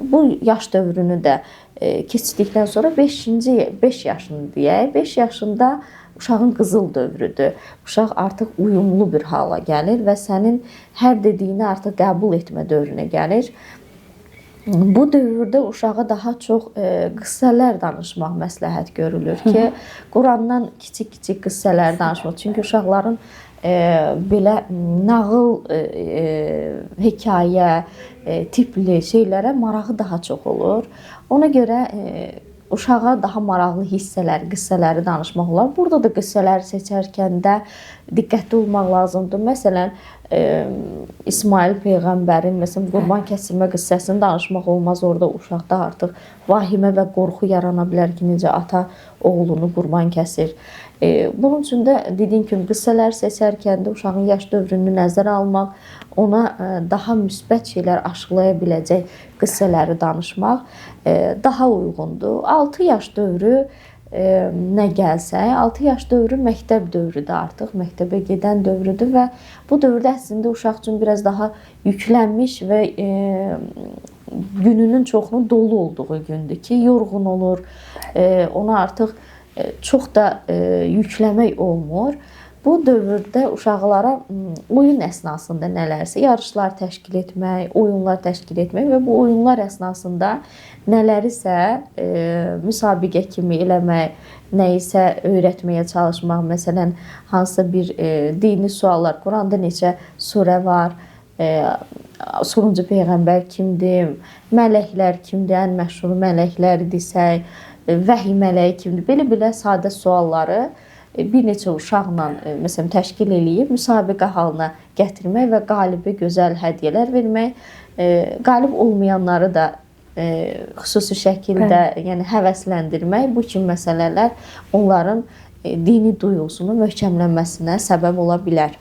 Bu yaş dövrünü də keçdikdən sonra 5 yaşını deyək, 5 yaşında uşağın qızıl dövrüdür. Uşaq artıq uyumlu bir hala gəlir və sənin hər dediyini artıq qəbul etmə dövrünə gəlir. Bu dövrdə uşağa daha çox qıssələr danışmaq məsləhət görülür ki, Qurandan kiçik-kiçik qıssələr danışmaq. Çünki uşaqların belə nağıl, hekayə tipli şeylərə marağı daha çox olur. Ona görə uşağa daha maraqlı hissələr, qıssələri danışmaq olar. Burada da qıssələri seçərkən də diqqətli olmaq lazımdır. Məsələn, İsmail Peyğəmbərin qurban kəsdirmə qıssəsini danışmaq olmaz. Orada uşaqda artıq vahimə və qorxu yarana bilər ki, necə ata oğlunu qurban kəsir. Bunun üçün də dediyim kimi qıssələr seçərkən də uşağın yaş dövrünü nəzərə almaq, ona daha müsbət şeylər aşılaya biləcək qıssələri danışmaq daha uyğundur. 6 yaş dövrü nə gəlsə, 6 yaş dövrü məktəb dövrüdür artıq, məktəbə gedən dövrüdür və bu dövrdə əslində uşaq üçün biraz daha yüklənmiş və gününün çoxunun dolu olduğu gündür ki, yorğun olur, ona artıq çox da yükləmək olmur. Bu dövrdə uşaqlara oyun əsnasında nələrsə, yarışlar təşkil etmək, oyunlar təşkil etmək və bu oyunlar əsnasında nələrisə müsabiqə kimi eləmək, nəyisə öyrətməyə çalışmaq. Məsələn, hansısa bir dini suallar, Quranda neçə surə var, sonuncu peyğəmbər kimdir, mələklər kimdir, ən məşhur mələkləri desək, vəhiy mələyi kimdir? Belə sadə sualları bir neçə uşaqla məsələn təşkil eləyib müsabiqə halına gətirmək və qalibə gözəl hədiyyələr vermək, qalib olmayanları da xüsusi şəkildə, yəni həvəsləndirmək, bu kimi məsələlər onların dini duyğusunu möhkəmlənməsinə səbəb ola bilər.